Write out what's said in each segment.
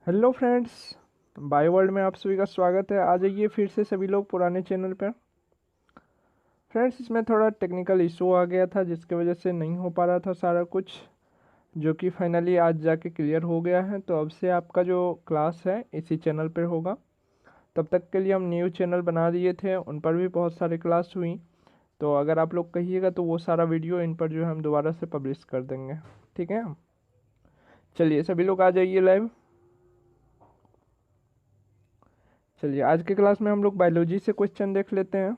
Hello friends, bio world में आप सभी का स्वागत है। आ जाइए फिर से सभी लोग पुराने चैनल पर। फ्रेंड्स, इसमें थोड़ा टेक्निकल इशू आ गया था जिसकी वजह से नहीं हो पा रहा था सारा कुछ, जो कि फाइनली आज जाके क्लियर हो गया है। तो अब से आपका जो क्लास है इसी चैनल पर होगा। तब तक के लिए हम न्यू चैनल बना दिए थे, उन पर भी बहुत सारे क्लास हुई। तो अगर आप लोग कहिएगा तो वो सारा वीडियो इन पर जो है हम दोबारा से पब्लिश कर देंगे। ठीक है, चलिए सभी लोग आ जाइए लाइव। चलिए आज के क्लास में हम लोग बायोलॉजी से क्वेश्चन देख लेते हैं।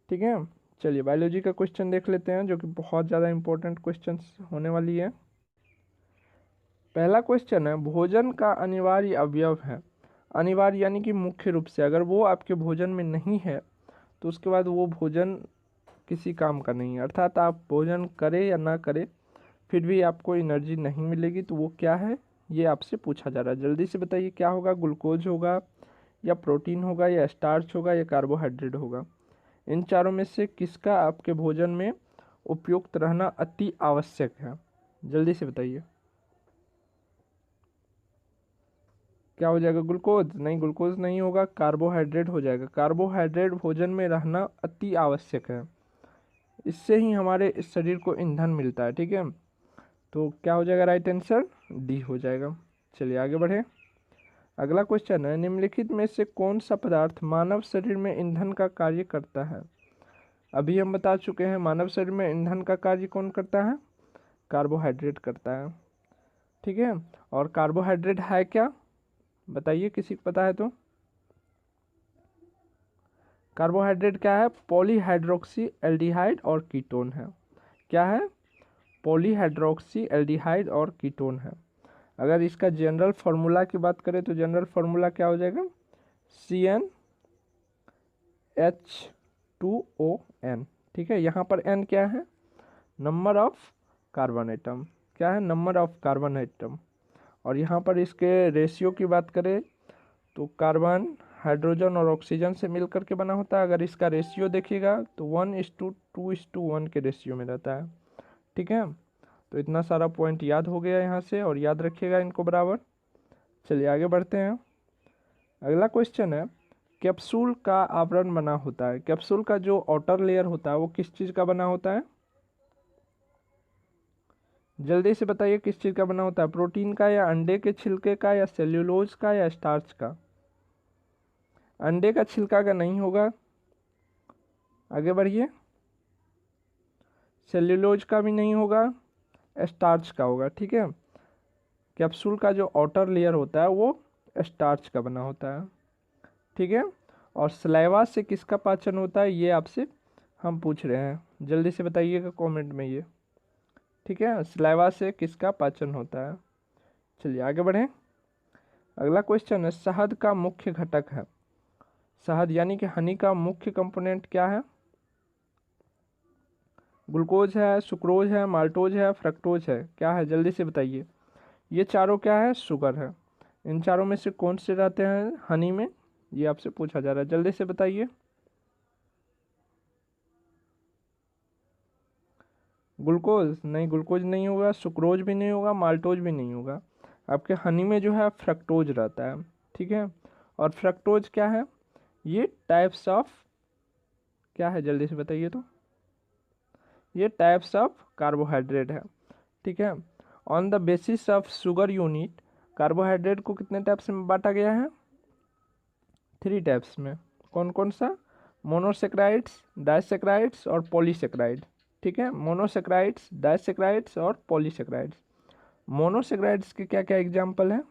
ठीक है, चलिए बायोलॉजी का क्वेश्चन देख लेते हैं जो कि बहुत ज़्यादा इंपॉर्टेंट क्वेश्चन होने वाली है। पहला क्वेश्चन है, भोजन का अनिवार्य अवयव है। अनिवार्य यानी कि मुख्य रूप से, अगर वो आपके भोजन में नहीं है तो उसके बाद वो भोजन किसी काम का नहीं है। अर्थात आप भोजन करें या ना करें फिर भी आपको एनर्जी नहीं मिलेगी। तो वो क्या है ये आपसे पूछा जा रहा है। जल्दी से बताइए क्या होगा। ग्लूकोज होगा या प्रोटीन होगा या स्टार्च होगा या कार्बोहाइड्रेट होगा। इन चारों में से किसका आपके भोजन में उपयुक्त रहना अति आवश्यक है। जल्दी से बताइए क्या हो जाएगा। ग्लूकोज नहीं, ग्लूकोज नहीं होगा, कार्बोहाइड्रेट हो जाएगा। कार्बोहाइड्रेट भोजन में रहना अति आवश्यक है, इससे ही हमारे शरीर को ईंधन मिलता है। ठीक है, तो क्या हो जाएगा, राइट आंसर डी हो जाएगा। चलिए आगे बढ़े। अगला क्वेश्चन है, निम्नलिखित में से कौन सा पदार्थ मानव शरीर में ईंधन का कार्य करता है। अभी हम बता चुके हैं मानव शरीर में ईंधन का कार्य कौन करता है, कार्बोहाइड्रेट करता है। ठीक है, और कार्बोहाइड्रेट है क्या, बताइए किसी को पता है तो। कार्बोहाइड्रेट क्या है, पॉलीहाइड्रोक्सी एल्डिहाइड और कीटोन है। क्या है, पॉलीहाइड्रोक्सी एल्डिहाइड और कीटोन है। अगर इसका जनरल फार्मूला की बात करें तो जनरल फार्मूला क्या हो जाएगा, CnH2ON। ठीक है, यहाँ पर N क्या है, नंबर ऑफ कार्बन एटम। क्या है, नंबर ऑफ कार्बन एटम। और यहाँ पर इसके रेशियो की बात करें तो कार्बन हाइड्रोजन और ऑक्सीजन से मिलकर के बना होता है। अगर इसका रेशियो देखिएगा तो 1:2:1 के रेशियो में रहता है। ठीक है, तो इतना सारा पॉइंट याद हो गया यहाँ से, और याद रखिएगा इनको बराबर। चलिए आगे बढ़ते हैं। अगला क्वेश्चन है, कैप्सूल का आवरण बना होता है। कैप्सूल का जो आउटर लेयर होता है वो किस चीज़ का बना होता है, जल्दी से बताइए किस चीज़ का बना होता है। प्रोटीन का या अंडे के छिलके का या सेल्यूलोज का या स्टार्च का। अंडे का छिलका का नहीं होगा, आगे बढ़िए। सेल्यूलोज का भी नहीं होगा, स्टार्च का होगा। ठीक है, कैप्सूल का जो आउटर लेयर होता है वो स्टार्च का बना होता है। ठीक है, और सलाइवा से किसका पाचन होता है ये आपसे हम पूछ रहे हैं, जल्दी से बताइएगा कमेंट में ये। ठीक है, सलाइवा से किसका पाचन होता है। चलिए आगे बढ़ें। अगला क्वेश्चन है, शहद का मुख्य घटक है। शहद यानी कि हनी का मुख्य कंपोनेंट क्या है। ग्लूकोज है, सुक्रोज है, माल्टोज है, फ्रक्टोज है। क्या है, जल्दी से बताइए। ये चारों क्या है, शुगर है। इन चारों में से कौन से रहते हैं हनी में, ये आपसे पूछा जा रहा है, जल्दी से बताइए। ग्लूकोज नहीं, ग्लूकोज नहीं होगा, सुक्रोज भी नहीं होगा, माल्टोज भी नहीं होगा। आपके हनी में जो है फ्रक्टोज रहता है। ठीक है, और फ्रक्टोज क्या है, ये टाइप्स ऑफ क्या है, जल्दी से बताइए तो। ये टाइप्स ऑफ कार्बोहाइड्रेट है। ठीक है, on the basis of sugar unit carbohydrate को कितने टाइप्स में बांटा गया है, 3 टाइप्स में। कौन कौन सा, मोनोसेक्राइड्स, डाइसेक्राइड्स और पॉलीसेक्राइड। ठीक है, मोनोसेक्राइड्स, डाइसेक्राइड्स और पॉलीसेक्राइड्स। मोनोसेक्राइड्स के क्या क्या एग्जाम्पल हैं,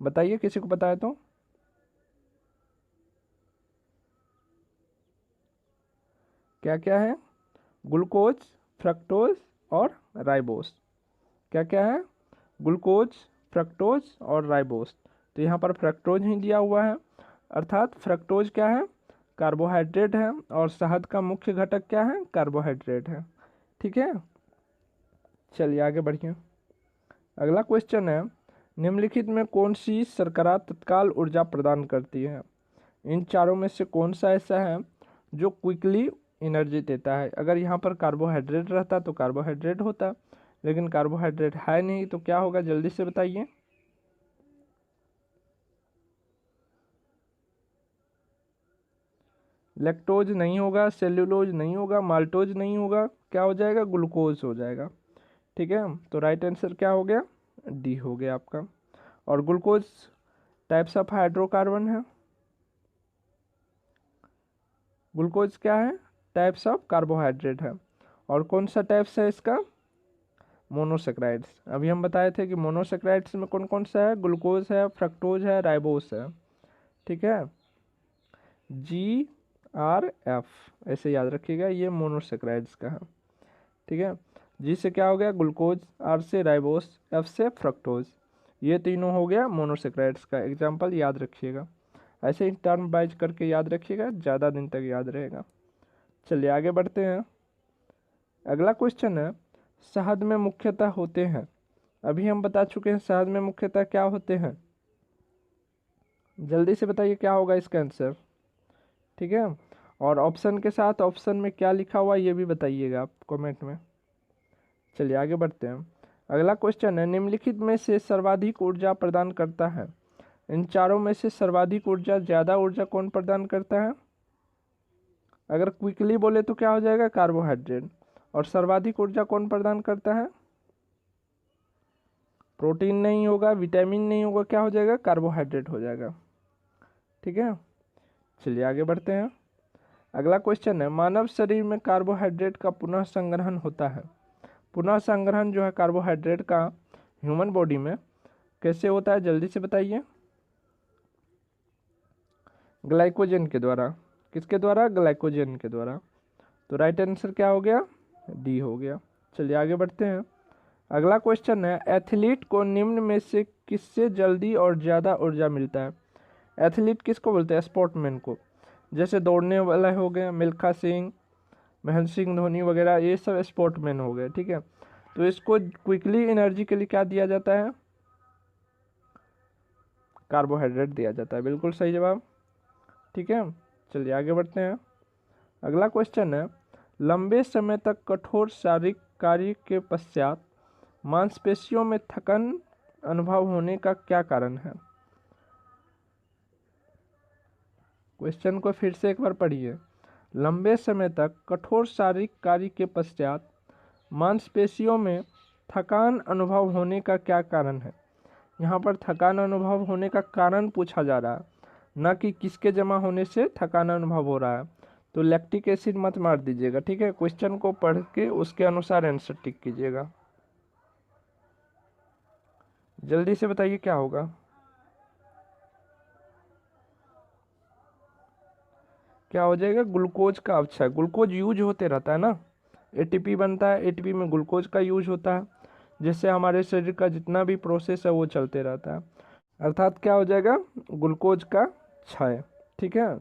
बताइए किसी को पता है तो। क्या क्या है, ग्लूकोज, फ्रक्टोज और राइबोस। क्या क्या है, ग्लूकोज, फ्रक्टोज और राइबोस। तो यहाँ पर फ्रक्टोज ही दिया हुआ है, अर्थात फ्रक्टोज क्या है, कार्बोहाइड्रेट है, और शहद का मुख्य घटक क्या है, कार्बोहाइड्रेट है। ठीक है, चलिए आगे बढ़िए। अगला क्वेश्चन है, निम्नलिखित में कौन सी शर्करा तत्काल ऊर्जा प्रदान करती है। इन चारों में से कौन सा ऐसा है जो क्विकली एनर्जी देता है। अगर यहाँ पर कार्बोहाइड्रेट रहता तो कार्बोहाइड्रेट होता, लेकिन कार्बोहाइड्रेट है नहीं, तो क्या होगा जल्दी से बताइए। लैक्टोज नहीं होगा, सेल्यूलोज नहीं होगा, माल्टोज नहीं होगा, क्या हो जाएगा, ग्लूकोज हो जाएगा। ठीक है, तो राइट आंसर क्या हो गया, डी हो गया आपका। और ग्लूकोज टाइप्स ऑफ हाइड्रोकार्बन है, ग्लूकोज क्या है, टाइप्स ऑफ कार्बोहाइड्रेट है। और कौन सा टाइप्स है इसका, मोनोसेक्राइड्स। अभी हम बताए थे कि मोनोसेक्राइड्स में कौन कौन सा है, ग्लूकोज है, फ्रक्टोज है, राइबोस है। ठीक है, GRF ऐसे याद रखिएगा, ये मोनोसेक्राइड्स का है। ठीक है, जी से क्या हो गया ग्लूकोज, आर से राइबोस, एफ से फ्रक्टोज, ये तीनों हो गया मोनोसेक्राइड्स का एग्जाम्पल, याद रखिएगा। ऐसे ही टर्म वाइज करके याद रखिएगा, ज़्यादा दिन तक याद रहेगा। चलिए आगे बढ़ते हैं। अगला क्वेश्चन है, शहद में मुख्यतः होते हैं, अभी हम बता चुके हैं शहद में मुख्यतः क्या होते हैं, जल्दी से बताइए क्या होगा इसका आंसर। ठीक है, और ऑप्शन के साथ ऑप्शन में क्या लिखा हुआ ये भी बताइएगा आप कमेंट में। चलिए आगे बढ़ते हैं। अगला क्वेश्चन है, निम्नलिखित में से सर्वाधिक ऊर्जा प्रदान करता है, इन चारों में से सर्वाधिक ऊर्जा, ज़्यादा ऊर्जा कौन प्रदान करता है। अगर क्विकली बोले तो क्या हो जाएगा, कार्बोहाइड्रेट। और सर्वाधिक ऊर्जा कौन प्रदान करता है, प्रोटीन नहीं होगा, विटामिन नहीं होगा, क्या हो जाएगा, कार्बोहाइड्रेट हो जाएगा। ठीक है, चलिए आगे बढ़ते हैं। अगला क्वेश्चन है, मानव शरीर में कार्बोहाइड्रेट का पुनः संग्रहण होता है, पुनः संग्रहण जो है कार्बोहाइड्रेट का ह्यूमन बॉडी में कैसे होता है, जल्दी से बताइए। ग्लाइकोजन के द्वारा, किसके द्वारा, ग्लाइकोजन के द्वारा। तो राइट आंसर क्या हो गया, डी हो गया। चलिए आगे बढ़ते हैं। अगला क्वेश्चन है, एथलीट को निम्न में से किससे जल्दी और ज़्यादा ऊर्जा मिलता है। एथलीट किसको बोलते हैं, स्पोर्टमैन को, जैसे दौड़ने वाला हो गया मिल्खा सिंह, महेंद्र सिंह धोनी वगैरह, ये सब स्पोर्टमैन हो गए। ठीक है, तो इसको क्विकली एनर्जी के लिए क्या दिया जाता है, कार्बोहाइड्रेट दिया जाता है, बिल्कुल सही जवाब। ठीक है, चलिए आगे बढ़ते हैं। अगला क्वेश्चन है, लंबे समय तक कठोर शारीरिक कार्य के पश्चात मांसपेशियों में थकन अनुभव होने का क्या कारण है। क्वेश्चन को फिर से एक बार पढ़िए। लंबे समय तक कठोर शारीरिक कार्य के पश्चात मांसपेशियों में थकान अनुभव होने का क्या कारण है। यहाँ पर थकान अनुभव होने का कारण पूछा जा रहा है, न कि किसके जमा होने से थकान अनुभव हो रहा है। तो लैक्टिक एसिड मत मार दीजिएगा। ठीक है, क्वेश्चन को पढ़ के उसके अनुसार आंसर टिक कीजिएगा। जल्दी से बताइए क्या होगा। क्या हो जाएगा, ग्लूकोज का। अच्छा, ग्लूकोज यूज होते रहता है ना, एटीपी बनता है, एटीपी में ग्लूकोज का यूज होता है, जिससे हमारे शरीर का जितना भी प्रोसेस है वो चलते रहता है। अर्थात क्या हो जाएगा, ग्लूकोज का क्षय। ठीक है,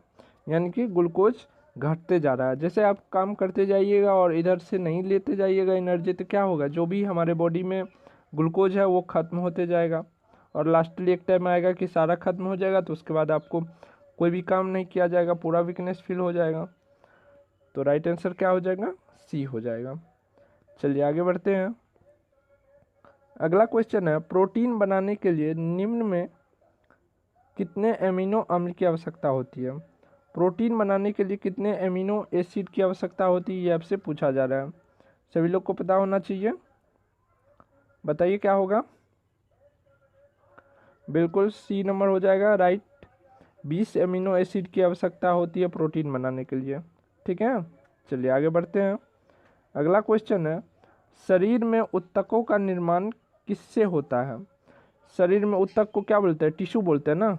यानी कि ग्लूकोज घटते जा रहा है। जैसे आप काम करते जाइएगा और इधर से नहीं लेते जाइएगा एनर्जी, तो क्या होगा, जो भी हमारे बॉडी में ग्लूकोज है वो ख़त्म होते जाएगा, और लास्टली एक टाइम आएगा कि सारा ख़त्म हो जाएगा, तो उसके बाद आपको कोई भी काम नहीं किया जाएगा, पूरा वीकनेस फील हो जाएगा। तो राइट आंसर क्या हो जाएगा, सी हो जाएगा। चलिए आगे बढ़ते हैं। अगला क्वेश्चन है, प्रोटीन बनाने के लिए निम्न में कितने एमिनो अम्ल की आवश्यकता होती है। प्रोटीन बनाने के लिए कितने एमिनो एसिड की आवश्यकता होती है, ये आपसे पूछा जा रहा है, सभी लोग को पता होना चाहिए। बताइए क्या होगा, बिल्कुल सी नंबर हो जाएगा राइट। 20 एमिनो एसिड की आवश्यकता होती है प्रोटीन बनाने के लिए। ठीक है, चलिए आगे बढ़ते हैं। अगला क्वेश्चन है, शरीर में ऊतकों का निर्माण किससे होता है। शरीर में ऊतक को क्या बोलते हैं, टिश्यू बोलते हैं ना।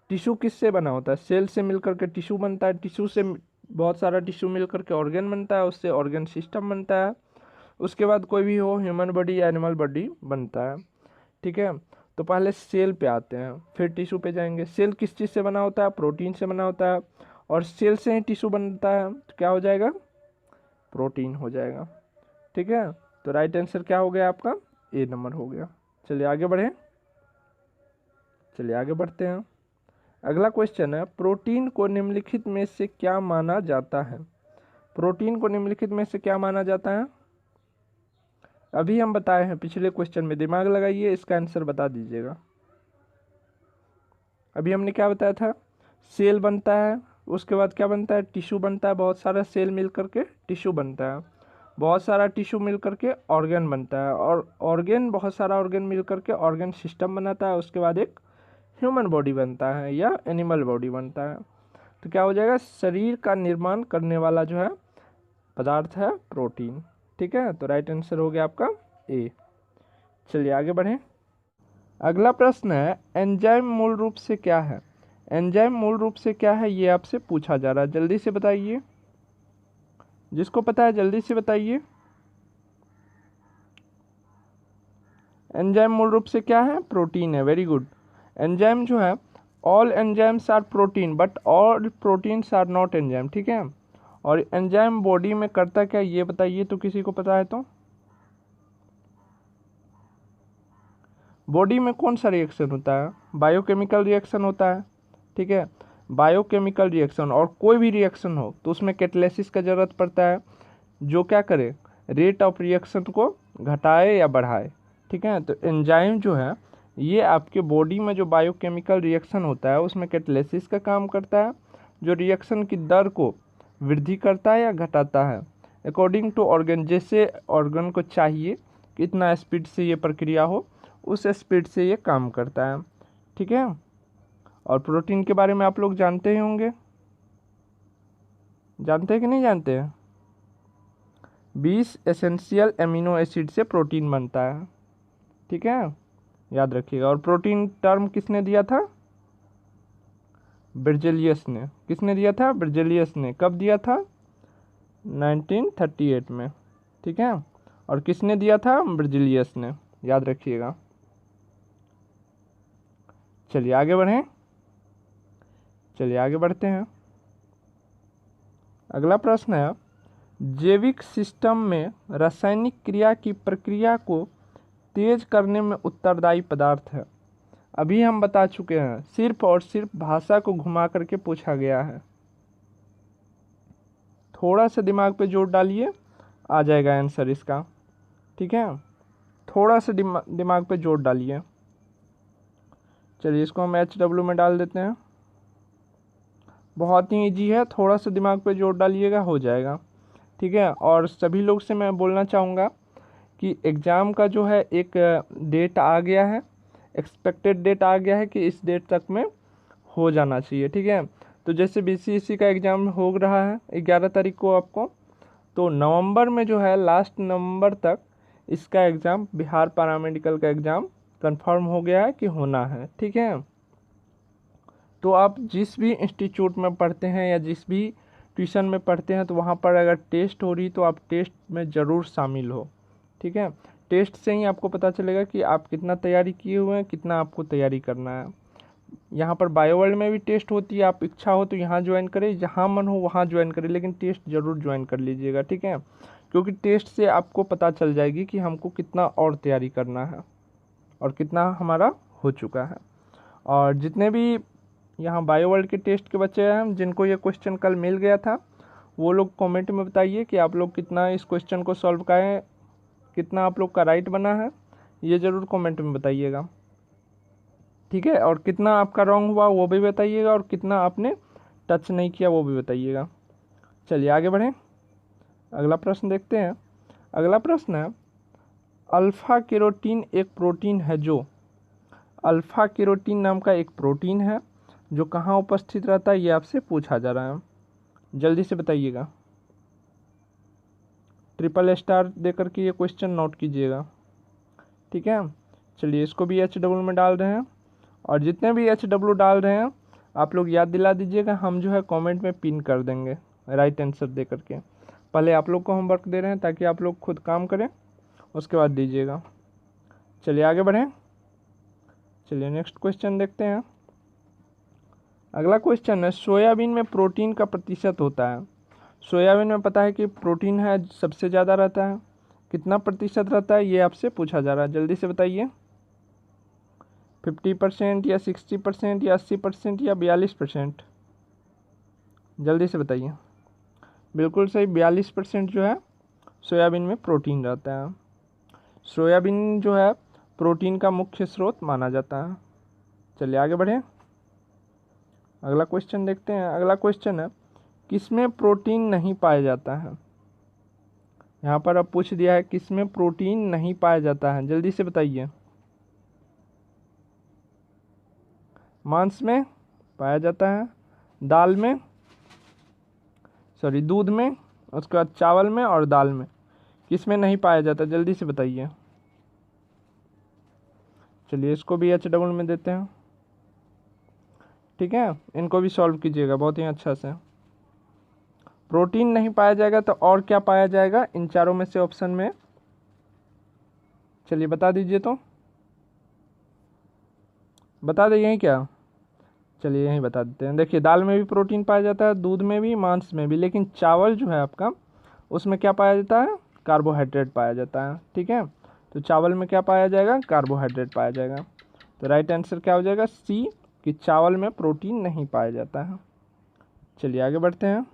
टिश्यू किससे बना होता है, सेल से मिलकर के टिश्यू बनता है, टिश्यू से बहुत सारा टिश्यू मिलकर के ऑर्गन बनता है, उससे ऑर्गन सिस्टम बनता है, उसके बाद कोई भी हो ह्यूमन बॉडी या एनिमल बॉडी बनता है। ठीक है, तो पहले सेल पे आते हैं, फिर टिश्यू पे जाएंगे। सेल किस चीज़ से बना होता है, प्रोटीन से बना होता है, और सेल से ही टिश्यू बनता है, तो क्या हो जाएगा, प्रोटीन हो जाएगा। ठीक है, तो राइट आंसर क्या हो गया आपका, ए नंबर हो गया। चलिए आगे बढ़ें, चलिए आगे बढ़ते हैं। अगला क्वेश्चन है, प्रोटीन को निम्नलिखित में से क्या माना जाता है। प्रोटीन को निम्नलिखित में से क्या माना जाता है। अभी हम बताए हैं पिछले क्वेश्चन में, दिमाग लगाइए, इसका आंसर बता दीजिएगा। अभी हमने क्या बताया था, सेल बनता है, उसके बाद क्या बनता है, टिश्यू बनता है, बहुत सारा सेल मिल करके टिश्यू बनता है, बहुत सारा टिश्यू मिल करके ऑर्गन बनता है, और ऑर्गन, बहुत सारा ऑर्गन मिल करके ऑर्गन सिस्टम बनाता है, उसके बाद एक ह्यूमन बॉडी बनता है या एनिमल बॉडी बनता है। तो क्या हो जाएगा, शरीर का निर्माण करने वाला जो है पदार्थ है प्रोटीन। ठीक है, तो राइट आंसर हो गया आपका ए। चलिए आगे बढ़ें। अगला प्रश्न है, एंजाइम मूल रूप से क्या है। एंजाइम मूल रूप से क्या है, ये आपसे पूछा जा रहा है, जल्दी से बताइए, जिसको पता है जल्दी से बताइए। एंजाइम मूल रूप से क्या है, प्रोटीन है। Very good. एंजाइम जो है, all enzymes are protein but all proteins are not enzyme. ठीक है, और एंजाइम बॉडी में करता क्या, ये बताइए तो, किसी को पता है तो। बॉडी में कौन सा रिएक्शन होता है, बायोकेमिकल रिएक्शन होता है। ठीक है, बायोकेमिकल रिएक्शन, और कोई भी रिएक्शन हो तो उसमें कैटालिसिस का ज़रूरत पड़ता है, जो क्या करे, रेट ऑफ रिएक्शन को घटाए या बढ़ाए। ठीक है, तो एंजाइम जो है ये आपके बॉडी में जो बायोकेमिकल रिएक्शन होता है उसमें कैटालिसिस का काम करता है, जो रिएक्शन की दर को वृद्धि करता है या घटाता है अकॉर्डिंग टू ऑर्गन। जैसे ऑर्गन को चाहिए कितना स्पीड से ये प्रक्रिया हो, उस स्पीड से ये काम करता है। ठीक है, और प्रोटीन के बारे में आप लोग जानते ही होंगे, जानते हैं कि नहीं जानते हैं। 20 एसेंशियल एमिनो एसिड से प्रोटीन बनता है। ठीक है, याद रखिएगा। और प्रोटीन टर्म किसने दिया था, बेrzelius ने। किसने दिया था, बेrzelius ने। कब दिया था, 1938 में। ठीक है, और किसने दिया था, बेrzelius ने, याद रखिएगा। चलिए आगे बढ़ें, चलिए आगे बढ़ते हैं। अगला प्रश्न है, जैविक सिस्टम में रासायनिक क्रिया की प्रक्रिया को तेज करने में उत्तरदायी पदार्थ है। अभी हम बता चुके हैं, सिर्फ और सिर्फ भाषा को घुमा करके पूछा गया है। थोड़ा सा दिमाग पे जोर डालिए, आ जाएगा आंसर इसका। ठीक है, थोड़ा सा दिमाग पे जोर डालिए। चलिए इसको हम HW में डाल देते हैं, बहुत ही ईजी है, थोड़ा सा दिमाग पे जोर डालिएगा, हो जाएगा। ठीक है, और सभी लोग से मैं बोलना चाहूँगा कि एग्ज़ाम का जो है एक डेट आ गया है, एक्सपेक्टेड डेट आ गया है कि इस डेट तक में हो जाना चाहिए। ठीक है, तो जैसे BCSC का एग्ज़ाम हो रहा है 11 तारीख को आपको, तो नवंबर में जो है, लास्ट नवंबर तक इसका एग्ज़ाम, बिहार पैरामेडिकल का एग्ज़ाम कंफर्म हो गया है कि होना है। ठीक है, तो आप जिस भी इंस्टीट्यूट में पढ़ते हैं या जिस भी ट्यूशन में पढ़ते हैं, तो वहाँ पर अगर टेस्ट हो रही तो आप टेस्ट में ज़रूर शामिल हो। ठीक है, टेस्ट से ही आपको पता चलेगा कि आप कितना तैयारी किए हुए हैं, कितना आपको तैयारी करना है। यहाँ पर बायो वर्ल्ड में भी टेस्ट होती है, आप इच्छा हो तो यहाँ ज्वाइन करें, जहाँ मन हो वहाँ ज्वाइन करें, लेकिन टेस्ट ज़रूर ज्वाइन कर लीजिएगा। ठीक है, क्योंकि टेस्ट से आपको पता चल जाएगी कि हमको कितना और तैयारी करना है और कितना हमारा हो चुका है। और जितने भी यहाँ बायो वर्ल्ड के टेस्ट के बच्चे हैं जिनको ये क्वेश्चन कल मिल गया था, वो लोग कमेंट में बताइए कि आप लोग कितना इस क्वेश्चन को सॉल्व करें, कितना आप लोग का राइट बना है, ये ज़रूर कमेंट में बताइएगा। ठीक है, और कितना आपका रॉन्ग हुआ वो भी बताइएगा, और कितना आपने टच नहीं किया वो भी बताइएगा। चलिए आगे बढ़ें, अगला प्रश्न देखते हैं। अगला प्रश्न है, अल्फ़ा केरोटीन एक प्रोटीन है जो, अल्फ़ा केरोटीन नाम का एक प्रोटीन है जो कहाँ उपस्थित रहता है, ये आपसे पूछा जा रहा है, जल्दी से बताइएगा। ट्रिपल स्टार देकर के ये क्वेश्चन नोट कीजिएगा। ठीक है, चलिए इसको भी HW में डाल रहे हैं, और जितने भी HW डाल रहे हैं आप लोग याद दिला दीजिएगा, हम जो है कमेंट में पिन कर देंगे राइट आंसर दे करके। पहले आप लोग को होमवर्क दे रहे हैं ताकि आप लोग खुद काम करें, उसके बाद दीजिएगा। चलिए आगे बढ़ें, चलिए नेक्स्ट क्वेश्चन देखते हैं। अगला क्वेश्चन है, सोयाबीन में प्रोटीन का प्रतिशत होता है। सोयाबीन में पता है कि प्रोटीन है सबसे ज़्यादा रहता है, कितना प्रतिशत रहता है ये आपसे पूछा जा रहा है, जल्दी से बताइए। 50% या 60% या 80% या 42%, जल्दी से बताइए। बिल्कुल सही, 42% जो है सोयाबीन में प्रोटीन रहता है। सोयाबीन जो है प्रोटीन का मुख्य स्रोत माना जाता है। चलिए आगे बढ़ें, अगला क्वेश्चन देखते हैं। अगला क्वेश्चन है किसमें प्रोटीन नहीं पाया जाता है। यहाँ पर अब पूछ दिया है किसमें प्रोटीन नहीं पाया जाता है, जल्दी से बताइए। मांस में पाया जाता है, दाल में, सॉरी दूध में, उसके बाद चावल में और दाल में। किसमें नहीं पाया जाता, जल्दी से बताइए। चलिए इसको भी H डबल में देते हैं, ठीक है। इनको भी सॉल्व कीजिएगा बहुत ही अच्छा से। प्रोटीन नहीं पाया जाएगा तो और क्या पाया जाएगा इन चारों में से ऑप्शन में, चलिए बता दीजिए, तो बता दें यही क्या। चलिए यही बता देते हैं। देखिए दाल में भी प्रोटीन पाया जाता है, दूध में भी, मांस में भी, लेकिन चावल जो है आपका उसमें क्या पाया जाता है, कार्बोहाइड्रेट पाया जाता है, ठीक है। तो चावल में क्या पाया जाएगा, कार्बोहाइड्रेट पाया जाएगा। तो राइट आंसर क्या हो जाएगा, सी, कि चावल में प्रोटीन नहीं पाया जाता है। चलिए आगे बढ़ते हैं।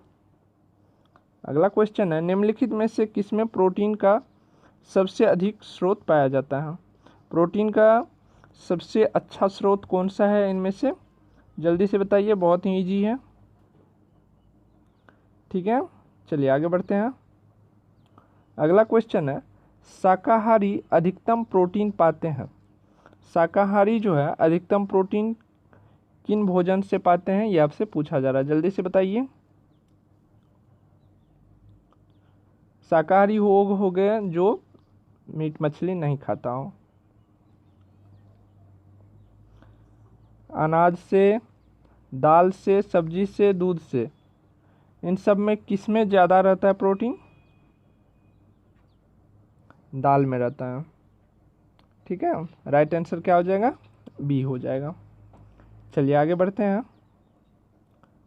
अगला क्वेश्चन है निम्नलिखित में से किसमें प्रोटीन का सबसे अधिक स्रोत पाया जाता है। प्रोटीन का सबसे अच्छा स्रोत कौन सा है इनमें से, जल्दी से बताइए, बहुत ही ईजी है, ठीक है। चलिए आगे बढ़ते हैं। अगला क्वेश्चन है शाकाहारी अधिकतम प्रोटीन पाते हैं। शाकाहारी जो है अधिकतम प्रोटीन किन भोजन से पाते हैं, ये आपसे पूछा जा रहा है, जल्दी से बताइए। शाकाहारी हो गए जो मीट मछली नहीं खाता हो। अनाज से, दाल से, सब्जी से, दूध से, इन सब में किस में ज़्यादा रहता है प्रोटीन, दाल में रहता है, ठीक है। राइट आंसर क्या हो जाएगा, बी हो जाएगा। चलिए आगे बढ़ते हैं।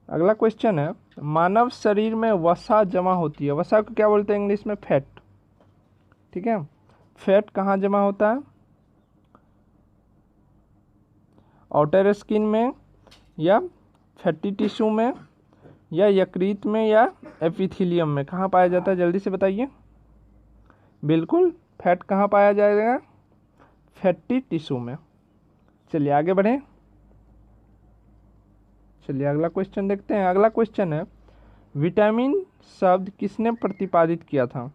अगला क्वेश्चन है मानव शरीर में वसा जमा होती है। वसा को क्या बोलते हैं इंग्लिश में, फैट, ठीक है। फैट कहाँ जमा होता है, आउटर स्किन में, या फैटी टिश्यू में, या यकृत में, या एपिथेलियम में, कहाँ पाया जाता है, जल्दी से बताइए। बिल्कुल, फैट कहाँ पाया जाएगा, फैटी टिश्यू में। चलिए आगे बढ़ें। चलिए अगला क्वेश्चन देखते हैं। अगला क्वेश्चन है विटामिन शब्द किसने प्रतिपादित किया था।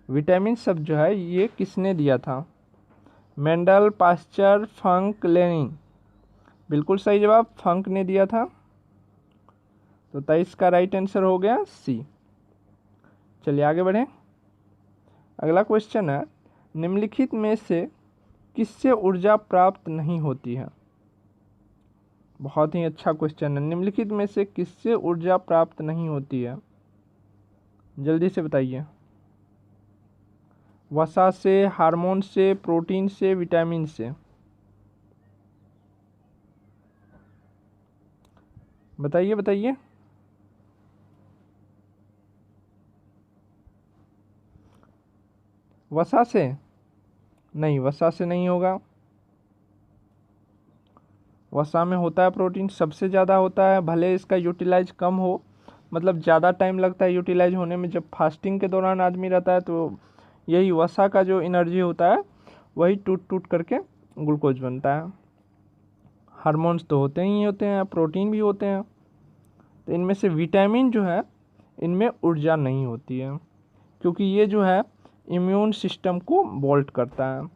विटामिन शब्द जो है ये किसने दिया था, मेंडल, पास्चर, फंक, लेनिन। बिल्कुल सही जवाब फंक ने दिया था। तो 23 का राइट आंसर हो गया सी। चलिए आगे बढ़ें। अगला क्वेश्चन है निम्नलिखित में से किससे ऊर्जा प्राप्त नहीं होती है। बहुत ही अच्छा क्वेश्चन है। निम्नलिखित में से किससे ऊर्जा प्राप्त नहीं होती है, जल्दी से बताइए। वसा से, हार्मोन से, प्रोटीन से, विटामिन से, बताइए बताइए। वसा से नहीं, वसा से नहीं होगा। वसा में होता है प्रोटीन, सबसे ज़्यादा होता है, भले इसका यूटिलाइज कम हो, मतलब ज़्यादा टाइम लगता है यूटिलाइज होने में। जब फास्टिंग के दौरान आदमी रहता है तो यही वसा का जो एनर्जी होता है वही टूट टूट करके ग्लूकोज बनता है। हार्मोन्स तो होते ही होते हैं, प्रोटीन भी होते हैं। तो इनमें से विटामिन जो है इनमें ऊर्जा नहीं होती है, क्योंकि ये जो है इम्यून सिस्टम को बोल्ट करता है।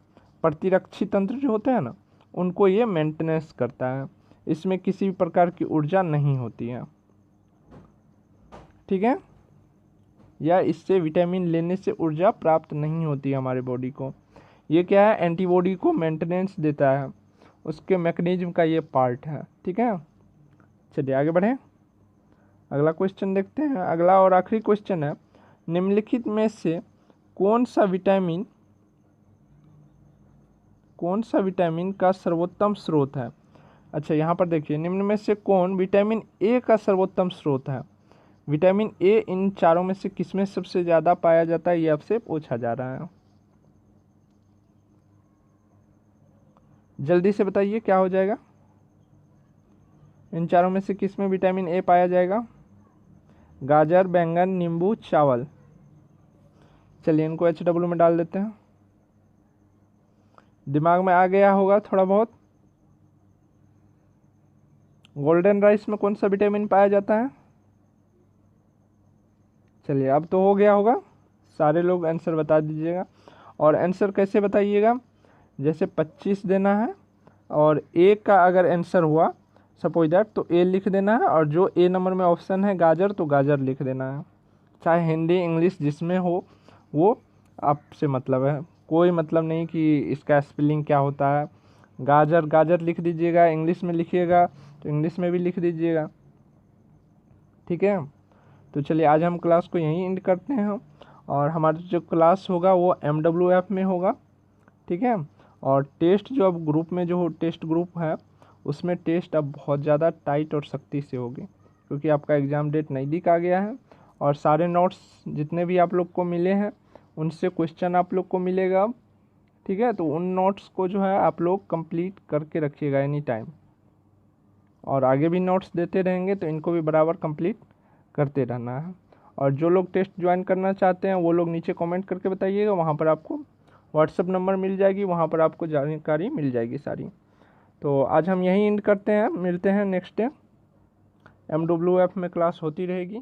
प्रतिरक्षी तंत्र जो होते हैं ना, उनको ये मेंटेनेंस करता है। इसमें किसी भी प्रकार की ऊर्जा नहीं होती है, ठीक है। या इससे विटामिन लेने से ऊर्जा प्राप्त नहीं होती है हमारे बॉडी को। ये क्या है, एंटीबॉडी को मेंटेनेंस देता है, उसके मैकेनिज्म का ये पार्ट है, ठीक है। चलिए आगे बढ़ें। अगला क्वेश्चन देखते हैं। अगला और आखिरी क्वेश्चन है निम्नलिखित में से कौन सा विटामिन का सर्वोत्तम स्रोत है। अच्छा यहाँ पर देखिए, निम्न में से कौन विटामिन ए का सर्वोत्तम स्रोत है। विटामिन ए इन चारों में से किसमें सबसे ज़्यादा पाया जाता है, ये आपसे पूछा जा रहा है, जल्दी से बताइए क्या हो जाएगा। इन चारों में से किसमें विटामिन ए पाया जाएगा, गाजर, बैंगन, नींबू, चावल। चलिए इनको H डब्ल्यू में डाल देते हैं। दिमाग में आ गया होगा थोड़ा बहुत। गोल्डन राइस में कौन सा विटामिन पाया जाता है? चलिए अब तो हो गया होगा, सारे लोग आंसर बता दीजिएगा। और आंसर कैसे बताइएगा, जैसे 25 देना है और ए का अगर आंसर हुआ सपोज दैट, तो ए लिख देना है, और जो ए नंबर में ऑप्शन है गाजर, तो गाजर लिख देना है। चाहे हिंदी इंग्लिश जिसमें हो वो आपसे मतलब है, कोई मतलब नहीं कि इसका स्पेलिंग क्या होता है। गाजर गाजर लिख दीजिएगा, इंग्लिश में लिखिएगा तो इंग्लिश में भी लिख दीजिएगा, ठीक है। तो चलिए आज हम क्लास को यहीं एंड करते हैं, और हमारा जो क्लास होगा वो MWF में होगा, ठीक है। और टेस्ट जो अब ग्रुप में जो टेस्ट ग्रुप है उसमें टेस्ट अब बहुत ज़्यादा टाइट और सख्ती से होगी, क्योंकि आपका एग्ज़ाम डेट नज़दीक आ गया है। और सारे नोट्स जितने भी आप लोग को मिले हैं उनसे क्वेश्चन आप लोग को मिलेगा, ठीक है। तो उन नोट्स को जो है आप लोग कंप्लीट करके रखिएगा एनी टाइम, और आगे भी नोट्स देते रहेंगे तो इनको भी बराबर कंप्लीट करते रहना है। और जो लोग टेस्ट ज्वाइन करना चाहते हैं वो लोग नीचे कमेंट करके बताइएगा, वहाँ पर आपको व्हाट्सअप नंबर मिल जाएगी, वहाँ पर आपको जानकारी मिल जाएगी सारी। तो आज हम यहीं एंड करते हैं, मिलते हैं नेक्स्ट डे। MWF में क्लास होती रहेगी।